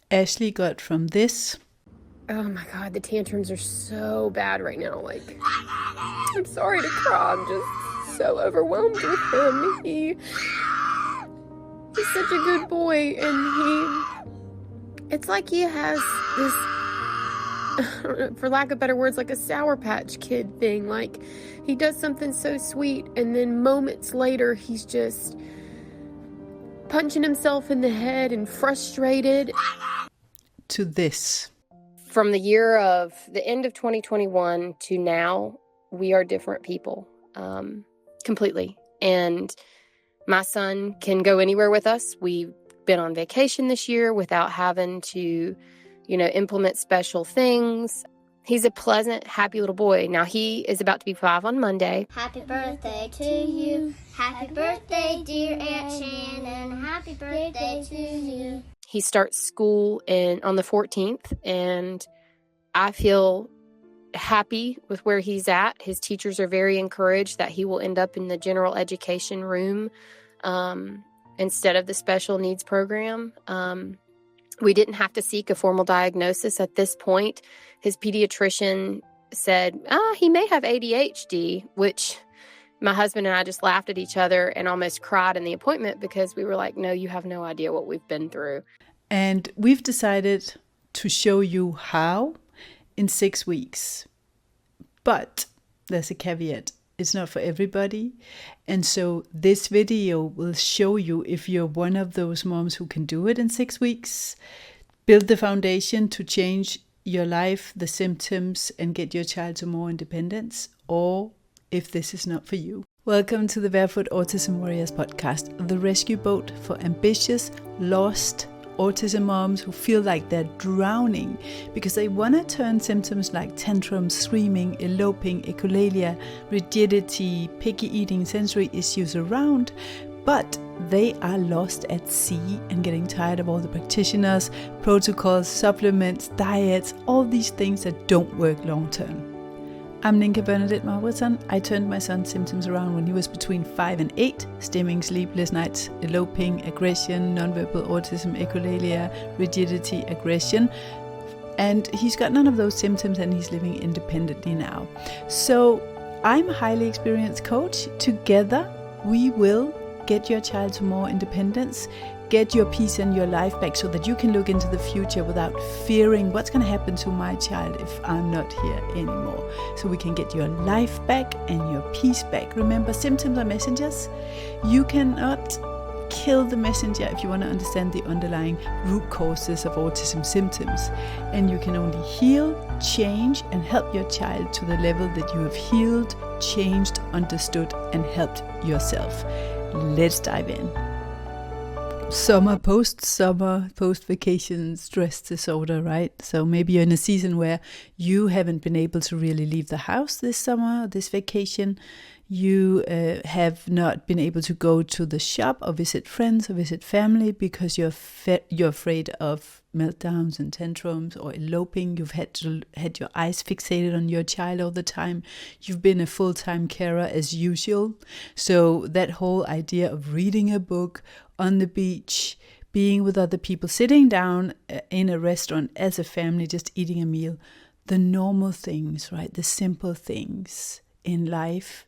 Ashley got from this. Oh my God, the tantrums are so bad right now. Like, I'm sorry to cry. I'm just so overwhelmed with him. He's such a good boy, and it's like he has this, for lack of better words, like a Sour Patch Kid thing. Like, he does something so sweet, and then moments later, he's just punching himself in the head and frustrated. To this. From the end of 2021 to now, we are different people, completely. And my son can go anywhere with us. We've been on vacation this year without having to, implement special things. He's a pleasant, happy little boy. Now, he is about to be 5 on Monday. Happy birthday to you. Happy birthday, dear Aunt Shannon. Happy birthday to you. He starts school on the 14th, and I feel happy with where he's at. His teachers are very encouraged that he will end up in the general education room instead of the special needs program. We didn't have to seek a formal diagnosis at this point. His pediatrician said, he may have ADHD, which my husband and I just laughed at each other and almost cried in the appointment because we were like, no, you have no idea what we've been through. And we've decided to show you how in 6 weeks. But there's a caveat. It's not for everybody. And so this video will show you if you're one of those moms who can do it in 6 weeks, build the foundation to change your life, the symptoms, and get your child to more independence, or if this is not for you. Welcome to the Barefoot Autism Warriors podcast, the rescue boat for ambitious, lost autism moms who feel like they're drowning because they want to turn symptoms like tantrums, screaming, eloping, echolalia, rigidity, picky eating, sensory issues around, but they are lost at sea and getting tired of all the practitioners, protocols, supplements, diets, all these things that don't work long term. I'm Ninka Bernadette Marwitson. I turned my son's symptoms around when he was between 5 and 8, stimming, sleepless nights, eloping, aggression, nonverbal autism, echolalia, rigidity, aggression. And he's got none of those symptoms and he's living independently now. So I'm a highly experienced coach. Together, we will get your child to more independence, get your peace and your life back so that you can look into the future without fearing what's going to happen to my child if I'm not here anymore. So we can get your life back and your peace back. Remember, symptoms are messengers. You cannot kill the messenger if you want to understand the underlying root causes of autism symptoms. And you can only heal, change, and help your child to the level that you have healed, changed, understood, and helped yourself. Let's dive in. Summer, post-vacation stress disorder, right? So maybe you're in a season where you haven't been able to really leave the house this summer, this vacation. You have not been able to go to the shop or visit friends or visit family because you're afraid of meltdowns and tantrums or eloping. You've had your eyes fixated on your child all the time. You've been a full-time carer as usual. So that whole idea of reading a book on the beach, being with other people, sitting down in a restaurant as a family, just eating a meal, the normal things, right? The simple things in life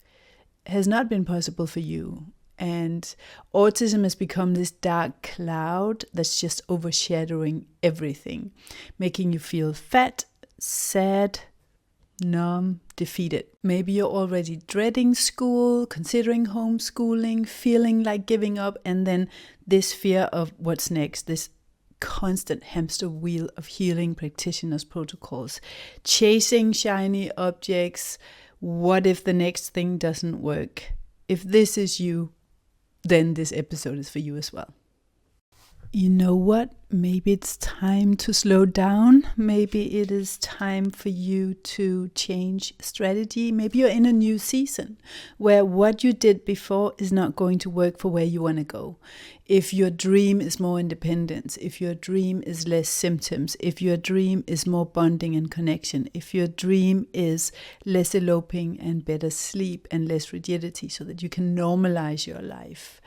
has not been possible for you. And autism has become this dark cloud that's just overshadowing everything, making you feel fat, sad, numb, defeated. Maybe you're already dreading school, considering homeschooling, feeling like giving up, and then this fear of what's next, this constant hamster wheel of healing practitioners' protocols, chasing shiny objects. What if the next thing doesn't work? If this is you, then this episode is for you as well. You know what? Maybe it's time to slow down. Maybe it is time for you to change strategy. Maybe you're in a new season where what you did before is not going to work for where you want to go. If your dream is more independence, if your dream is less symptoms, if your dream is more bonding and connection, if your dream is less eloping and better sleep and less rigidity so that you can normalize your life,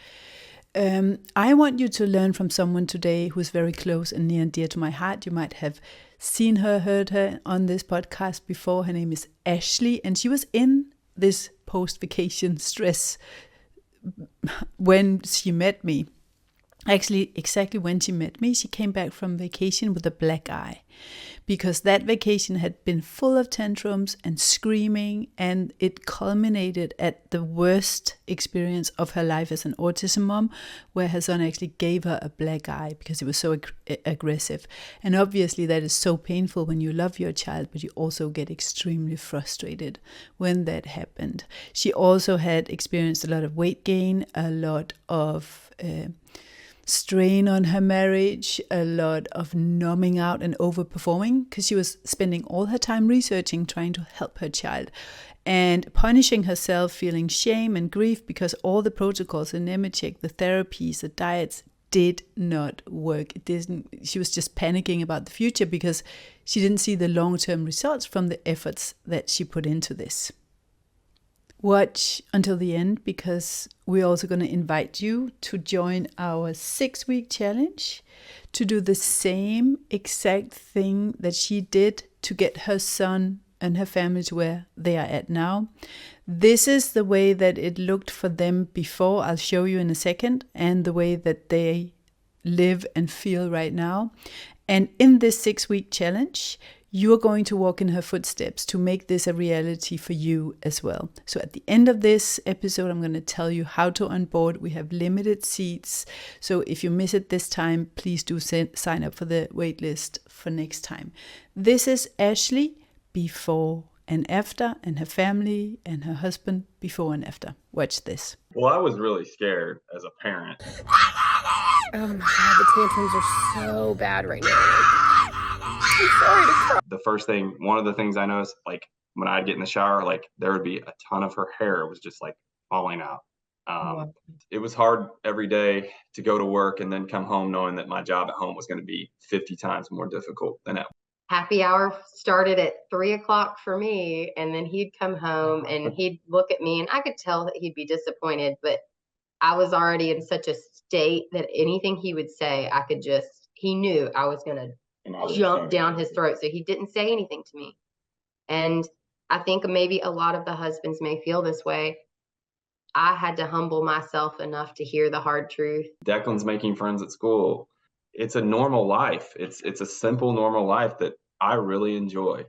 I want you to learn from someone today who's very close and near and dear to my heart. You might have seen her, heard her on this podcast before. Her name is Ashley, and she was in this post-vacation stress when she met me. Actually, exactly when she met me, she came back from vacation with a black eye, because that vacation had been full of tantrums and screaming, and it culminated at the worst experience of her life as an autism mom, where her son actually gave her a black eye because it was so aggressive. And obviously that is so painful when you love your child, but you also get extremely frustrated when that happened. She also had experienced a lot of weight gain, a lot of strain on her marriage, a lot of numbing out and overperforming, because she was spending all her time researching, trying to help her child, and punishing herself, feeling shame and grief because all the protocols, the Nemetschek, the therapies, the diets did not work. She was just panicking about the future because she didn't see the long-term results from the efforts that she put into this. Watch until the end, because we're also going to invite you to join our 6-week challenge to do the same exact thing that she did to get her son and her family to where they are at now. This is the way that it looked for them before. I'll show you in a second, and the way that they live and feel right now. And in this 6-week challenge, you are going to walk in her footsteps to make this a reality for you as well. So at the end of this episode, I'm going to tell you how to onboard. We have limited seats. So if you miss it this time, please do sign up for the wait list for next time. This is Ashley before and after, and her family and her husband before and after. Watch this. Well, I was really scared as a parent. Oh my God, the tantrums are so bad right now. I'm sorry to cry. One of the things I noticed, like when I'd get in the shower, like there would be a ton of her hair was just like falling out. It was hard every day to go to work and then come home knowing that my job at home was going to be 50 times more difficult than at work. Happy hour started at 3:00 for me, and then he'd come home and he'd look at me, and I could tell that he'd be disappointed, but I was already in such a state that anything he would say, he knew I was going to jump down his throat. So he didn't say anything to me. And I think maybe a lot of the husbands may feel this way. I had to humble myself enough to hear the hard truth. Declan's making friends at school. It's a normal life. It's a simple, normal life that I really enjoy.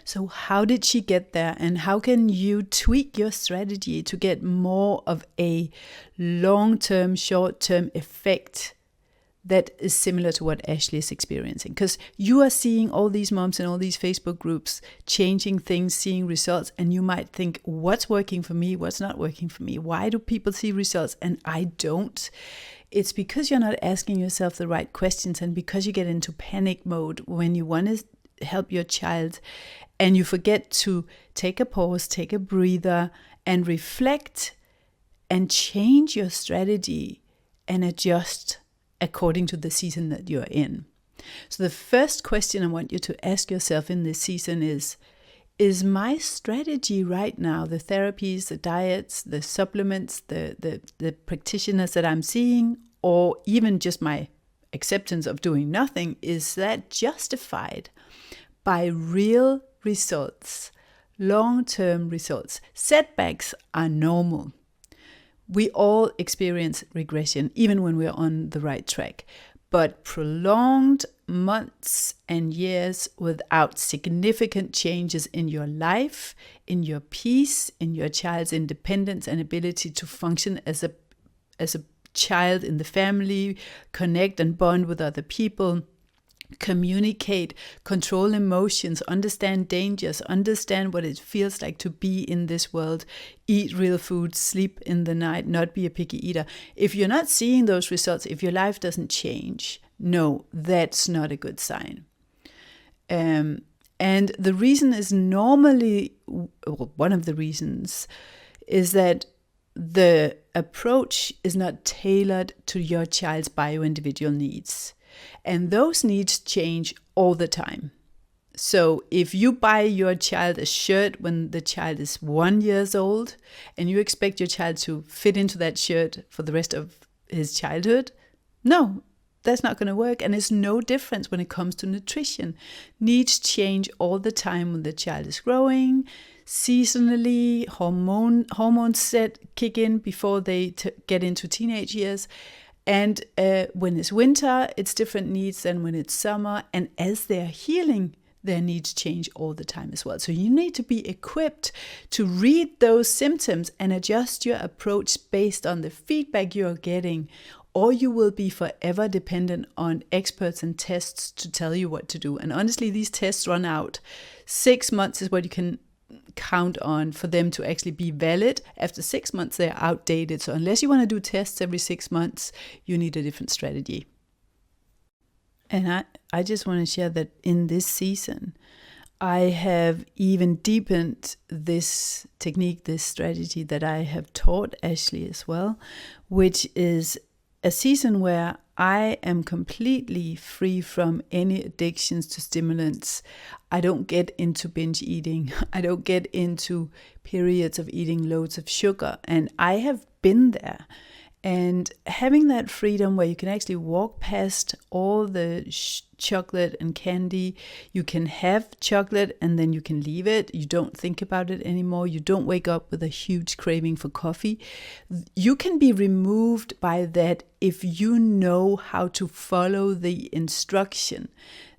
So how did she get there, and how can you tweak your strategy to get more of a long-term, short-term effect that is similar to what Ashley is experiencing? Because you are seeing all these moms in all these Facebook groups changing things, seeing results, and you might think, what's working for me? What's not working for me? Why do people see results and I don't? It's because you're not asking yourself the right questions, and because you get into panic mode when you want to help your child, and you forget to take a pause, take a breather, and reflect and change your strategy and adjust according to the season that you're in. So the first question I want you to ask yourself in this season is my strategy right now, the therapies, the diets, the supplements, the practitioners that I'm seeing, or even just my acceptance of doing nothing, is that justified by real results, long-term results? Setbacks are normal. We all experience regression, even when we're on the right track. But prolonged months and years without significant changes in your life, in your peace, in your child's independence and ability to function as a child in the family, connect and bond with other people, communicate, control emotions, understand dangers, understand what it feels like to be in this world, eat real food, sleep in the night, not be a picky eater. If you're not seeing those results, if your life doesn't change, no, that's not a good sign. And the reason is normally, well, one of the reasons is that the approach is not tailored to your child's bio-individual needs. And those needs change all the time. So if you buy your child a shirt when the child is 1 year old, and you expect your child to fit into that shirt for the rest of his childhood? No, that's not going to work. And it's no difference when it comes to nutrition. Needs change all the time when the child is growing. Seasonally, hormones kick in before they get into teenage years. And when it's winter, it's different needs than when it's summer. And as they're healing, their needs change all the time as well. So you need to be equipped to read those symptoms and adjust your approach based on the feedback you're getting, or you will be forever dependent on experts and tests to tell you what to do. And honestly, these tests run out. 6 months is what you can count on for them to actually be valid. After 6 months, they're outdated. So unless you want to do tests every 6 months, you need a different strategy. And I just want to share that in this season, I have even deepened this technique, this strategy that I have taught Ashley as well, which is a season where I am completely free from any addictions to stimulants. I don't get into binge eating. I don't get into periods of eating loads of sugar. And I have been there. And having that freedom where you can actually walk past all the chocolate and candy, you can have chocolate and then you can leave it. You don't think about it anymore. You don't wake up with a huge craving for coffee. You can be removed by that if you know how to follow the instruction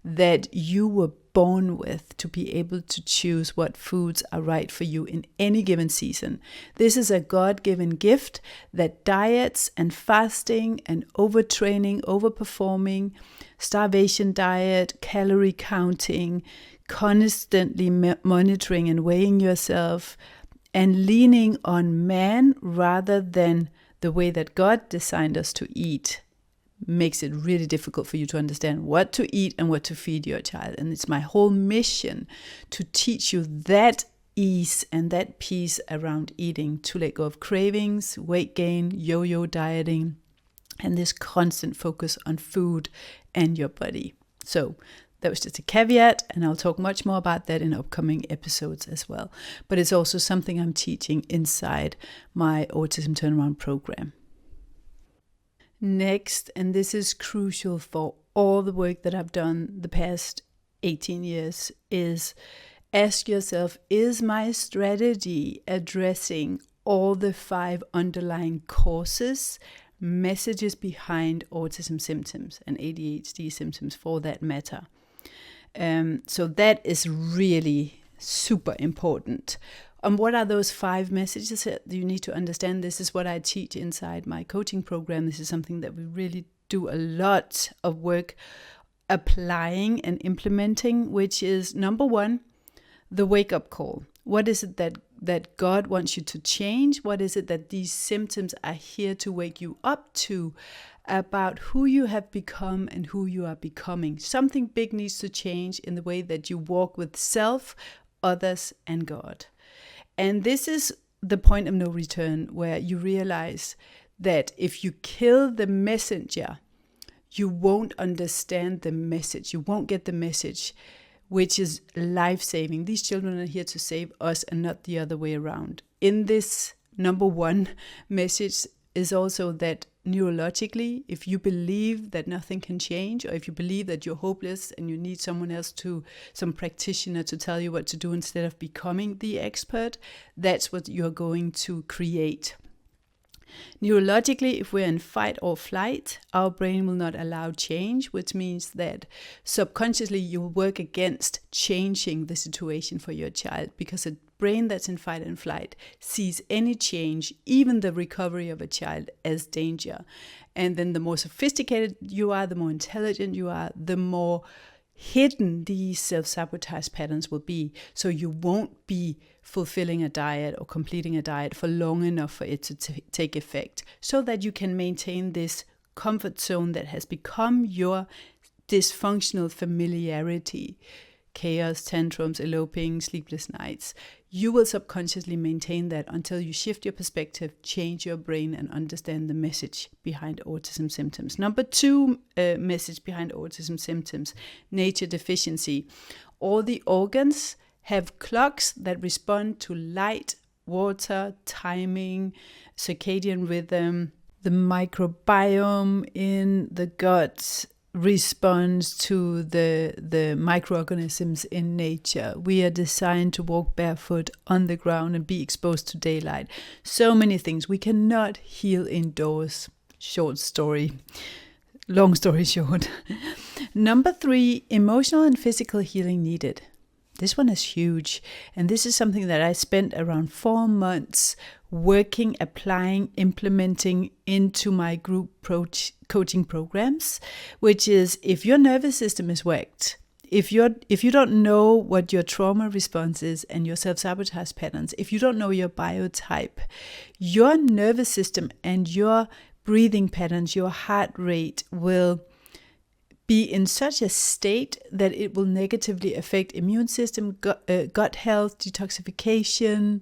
that you were born with to be able to choose what foods are right for you in any given season. This is a God-given gift that diets and fasting and overtraining, overperforming, starvation diet, calorie counting, constantly monitoring and weighing yourself, and leaning on man rather than the way that God designed us to eat makes it really difficult for you to understand what to eat and what to feed your child. And it's my whole mission to teach you that ease and that peace around eating, to let go of cravings, weight gain, yo-yo dieting, and this constant focus on food and your body. So that was just a caveat, and I'll talk much more about that in upcoming episodes as well. But it's also something I'm teaching inside my Autism Turnaround program. Next, and this is crucial for all the work that I've done the past 18 years, is ask yourself, is my strategy addressing all the 5 underlying causes, messages behind autism symptoms and ADHD symptoms for that matter? So that is really super important. And what are those 5 messages that you need to understand? This is what I teach inside my coaching program. This is something that we really do a lot of work applying and implementing, which is number 1, the wake-up call. What is it that God wants you to change? What is it that these symptoms are here to wake you up to about who you have become and who you are becoming? Something big needs to change in the way that you walk with self, others, and God. And this is the point of no return, where you realize that if you kill the messenger, you won't understand the message. You won't get the message, which is life-saving. These children are here to save us and not the other way around. In this number 1 message is also that neurologically, if you believe that nothing can change, or if you believe that you're hopeless and you need someone else some practitioner to tell you what to do instead of becoming the expert, that's what you're going to create. Neurologically, if we're in fight or flight, our brain will not allow change, which means that subconsciously you will work against changing the situation for your child, because a brain that's in fight and flight sees any change, even the recovery of a child, as danger. And then the more sophisticated you are, the more intelligent you are, the more hidden these self-sabotage patterns will be. So you won't be fulfilling a diet or completing a diet for long enough for it to take effect, so that you can maintain this comfort zone that has become your dysfunctional familiarity. Chaos, tantrums, eloping, sleepless nights. You will subconsciously maintain that until you shift your perspective, change your brain, and understand the message behind autism symptoms. Number 2 message behind autism symptoms, nature deficiency. All the organs have clocks that respond to light, water, timing, circadian rhythm, the microbiome in the gut responds to the microorganisms in nature. We are designed to walk barefoot on the ground and be exposed to daylight. So many things. We cannot heal indoors. Short story. Long story short. Number 3, emotional and physical healing needed. This one is huge. And this is something that I spent around 4 months working, applying, implementing into my group coaching programs, which is if your nervous system is whacked, if you don't know what your trauma response is and your self-sabotage patterns, if you don't know your biotype, your nervous system and your breathing patterns, your heart rate will be in such a state that it will negatively affect immune system, gut health, detoxification,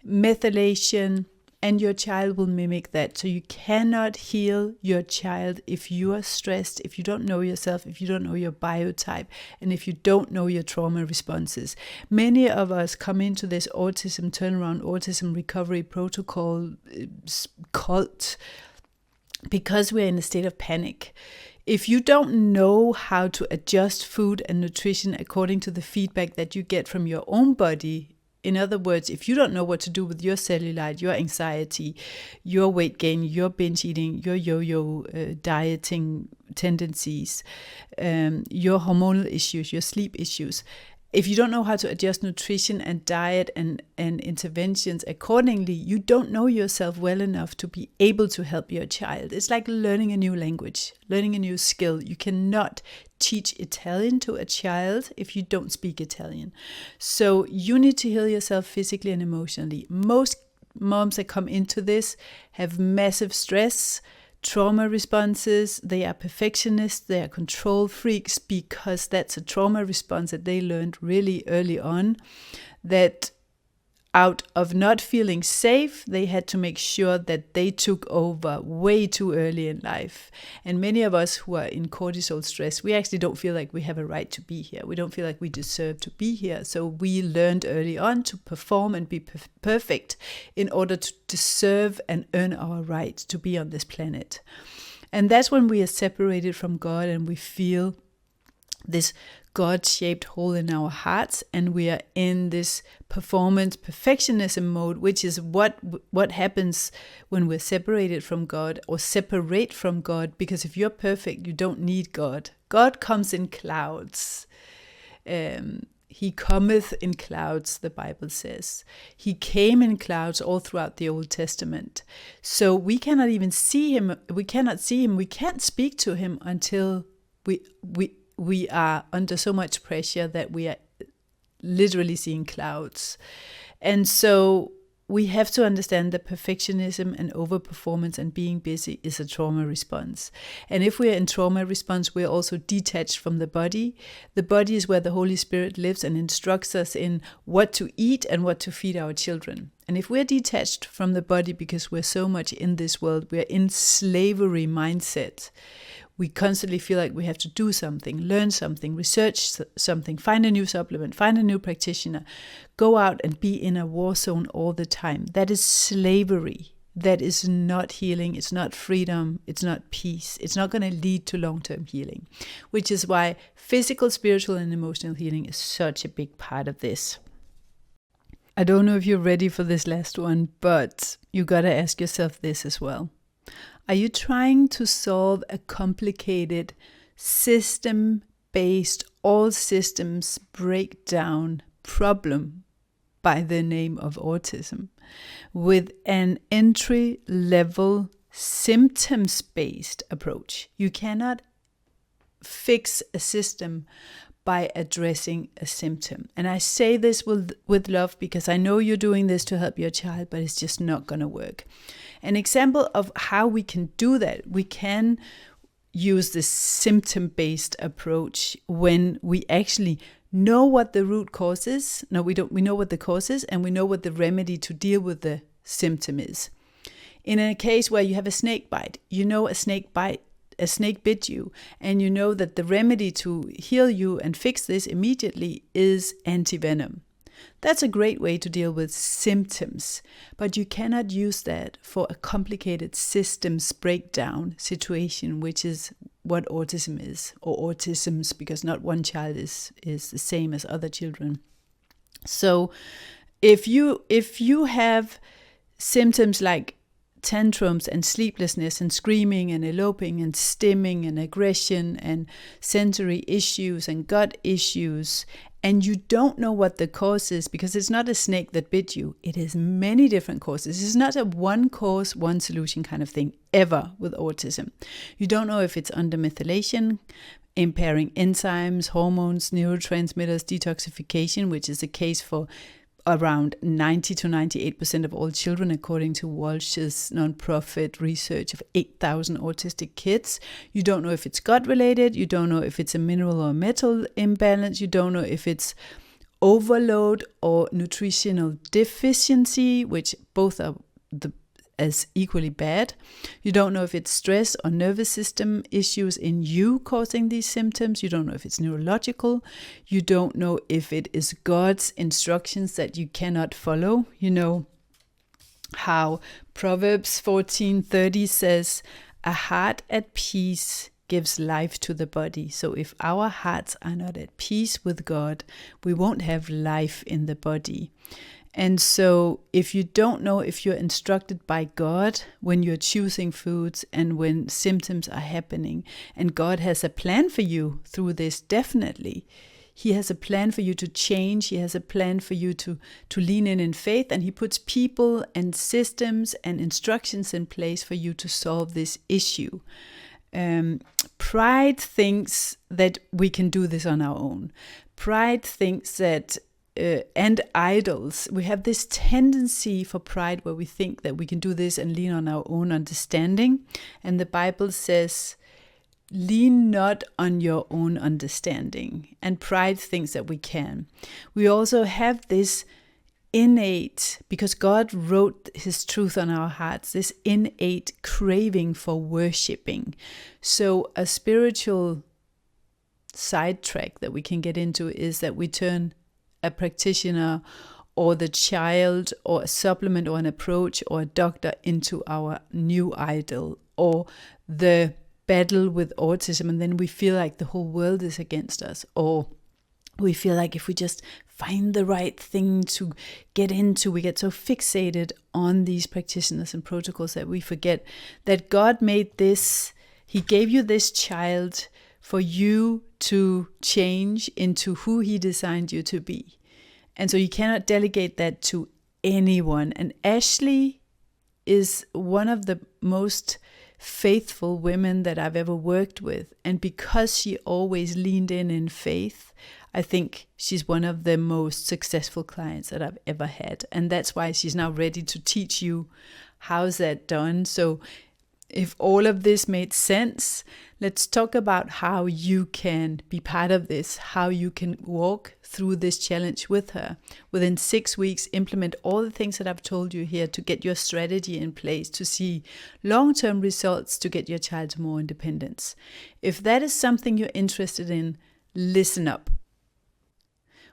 methylation, and your child will mimic that. So you cannot heal your child if you are stressed, if you don't know yourself, if you don't know your biotype, and if you don't know your trauma responses. Many of us come into this autism turnaround, autism recovery protocol cult because we're in a state of panic. If you don't know how to adjust food and nutrition according to the feedback that you get from your own body, in other words, if you don't know what to do with your cellulite, your anxiety, your weight gain, your binge eating, your yo-yo dieting tendencies, your hormonal issues, your sleep issues, if you don't know how to adjust nutrition and diet and interventions accordingly, you don't know yourself well enough to be able to help your child. It's like learning a new language, learning a new skill. You cannot teach Italian to a child if you don't speak Italian. So you need to heal yourself physically and emotionally. Most moms that come into this have massive stress, trauma responses. They are perfectionists, they are control freaks, because that's a trauma response that they learned really early on, that out of not feeling safe, they had to make sure that they took over way too early in life. And many of us who are in cortisol stress, we actually don't feel like we have a right to be here. We don't feel like we deserve to be here. So we learned early on to perform and be perfect in order to deserve and earn our right to be on this planet. And that's when we are separated from God and we feel this God-shaped hole in our hearts, and we are in this performance perfectionism mode, which is what happens when we're separated from God, or separate from God, because if you're perfect, you don't need God. God comes in clouds. He cometh in clouds, the Bible says. He came in clouds all throughout the Old Testament. So we cannot even see him. We cannot see him. We can't speak to him until we are under so much pressure that we are literally seeing clouds. And so we have to understand that perfectionism and overperformance and being busy is a trauma response. And if we are in trauma response, we are also detached from the body. The body is where the Holy Spirit lives and instructs us in what to eat and what to feed our children. And if we're detached from the body because we're so much in this world, we're in slavery mindset. We constantly feel like we have to do something, learn something, research something, find a new supplement, find a new practitioner, go out and be in a war zone all the time. That is slavery. That is not healing. It's not freedom. It's not peace. It's not going to lead to long-term healing, which is why physical, spiritual, and emotional healing is such a big part of this. I don't know if you're ready for this last one, but you got to ask yourself this as well. Are you trying to solve a complicated, system-based, all systems breakdown problem by the name of autism with an entry-level symptoms-based approach? You cannot fix a system by addressing a symptom. And I say this with love because I know you're doing this to help your child, but it's just not going to work. An example of how we can do that, we can use this symptom-based approach when we actually know what the root cause is. No, we don't. We know what the cause is, and we know what the remedy to deal with the symptom is. In a case where you have a snake bite, you know a snake bit you, and you know that the remedy to heal you and fix this immediately is antivenom. That's a great way to deal with symptoms, but you cannot use that for a complicated systems breakdown situation, which is what autism is, or autisms, because not one child is the same as other children. So if you have symptoms like tantrums and sleeplessness and screaming and eloping and stimming and aggression and sensory issues and gut issues, and you don't know what the cause is, because it's not a snake that bit you, it is many different causes. It's not a one cause, one solution kind of thing ever with autism. You don't know if it's undermethylation, impairing enzymes, hormones, neurotransmitters, detoxification, which is the case for around 90 to 98% of all children, according to Walsh's nonprofit research of 8,000 autistic kids. You don't know if it's gut related. You don't know if it's a mineral or metal imbalance. You don't know if it's overload or nutritional deficiency, which both are as equally bad. You don't know if it's stress or nervous system issues in you causing these symptoms. You don't know if it's neurological. You don't know if it is God's instructions that you cannot follow. You know how Proverbs 14:30 says, "A heart at peace gives life to the body." So if our hearts are not at peace with God, we won't have life in the body. And so if you don't know if you're instructed by God when you're choosing foods and when symptoms are happening, and God has a plan for you through this, definitely. He has a plan for you to change. He has a plan for you to lean in faith, and he puts people and systems and instructions in place for you to solve this issue. Pride thinks that we can do this on our own. Pride thinks that and idols, we have this tendency for pride where we think that we can do this and lean on our own understanding. And the Bible says, lean not on your own understanding. And pride thinks that we can. We also have this innate, because God wrote his truth on our hearts, this innate craving for worshiping. So a spiritual sidetrack that we can get into is that we turn a practitioner or the child or a supplement or an approach or a doctor into our new idol, or the battle with autism, and then we feel like the whole world is against us, or we feel like if we just find the right thing to get into, we get so fixated on these practitioners and protocols that we forget that God made this, he gave you this child for you to change into who he designed you to be. And so you cannot delegate that to anyone. And Ashley is one of the most faithful women that I've ever worked with. And because she always leaned in faith, I think she's one of the most successful clients that I've ever had. And that's why she's now ready to teach you how's that done. So if all of this made sense, let's talk about how you can be part of this, how you can walk through this challenge with her. Within 6 weeks, implement all the things that I've told you here to get your strategy in place, to see long-term results, to get your child to more independence. If that is something you're interested in, listen up.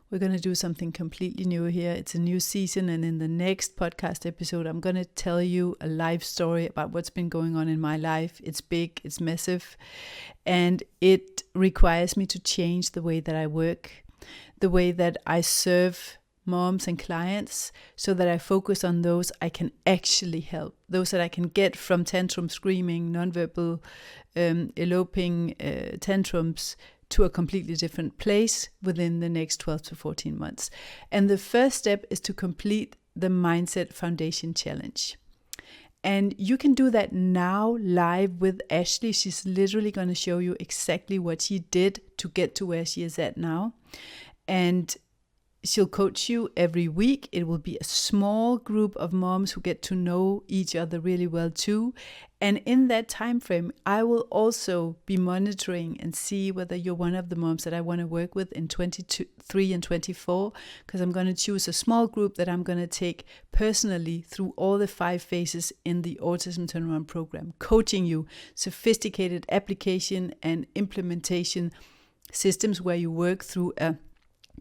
We're going to do something completely new here. It's a new season, and in the next podcast episode, I'm going to tell you a life story about what's been going on in my life. It's big, it's massive, and it requires me to change the way that I work, the way that I serve moms and clients, so that I focus on those I can actually help, those that I can get from tantrum screaming, nonverbal, eloping tantrums, to a completely different place within the next 12 to 14 months. And the first step is to complete the Mindset Foundation Challenge. And you can do that now live with Ashley. She's literally going to show you exactly what she did to get to where she is at now. And she'll coach you every week. It will be a small group of moms who get to know each other really well too. And in that time frame, I will also be monitoring and see whether you're one of the moms that I want to work with in 23 and 24, because I'm going to choose a small group that I'm going to take personally through all the 5 phases in the Autism Turnaround Program, coaching you sophisticated application and implementation systems where you work through a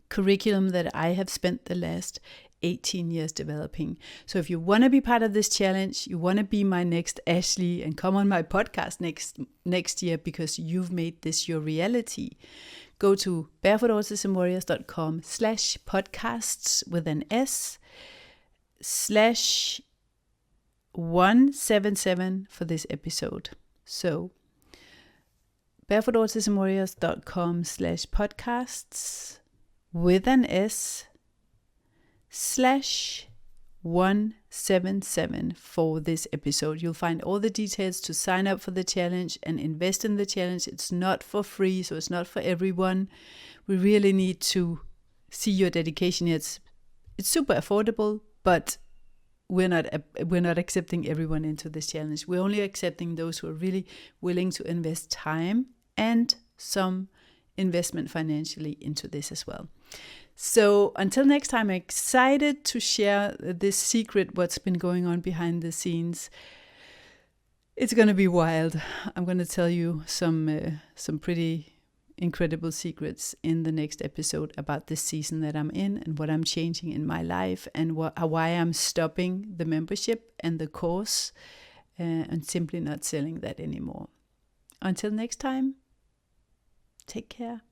curriculum that I have spent the last 18 years developing. So if you want to be part of this challenge, you want to be my next Ashley and come on my podcast next year because you've made this your reality, go to barefootautismwarriors.com/podcasts with an S /177 for this episode. So barefootautismwarriors.com/podcasts with an S /177 for this episode. You'll find all the details to sign up for the challenge and invest in the challenge. It's not for free, so it's not for everyone. We really need to see your dedication. It's super affordable, but we're not accepting everyone into this challenge. We're only accepting those who are really willing to invest time and some investment financially into this as well. So until next time, I'm excited to share this secret, what's been going on behind the scenes. It's going to be wild. I'm going to tell you some pretty incredible secrets in the next episode about this season that I'm in and what I'm changing in my life and why I'm stopping the membership and the course and simply not selling that anymore. Until next time, take care.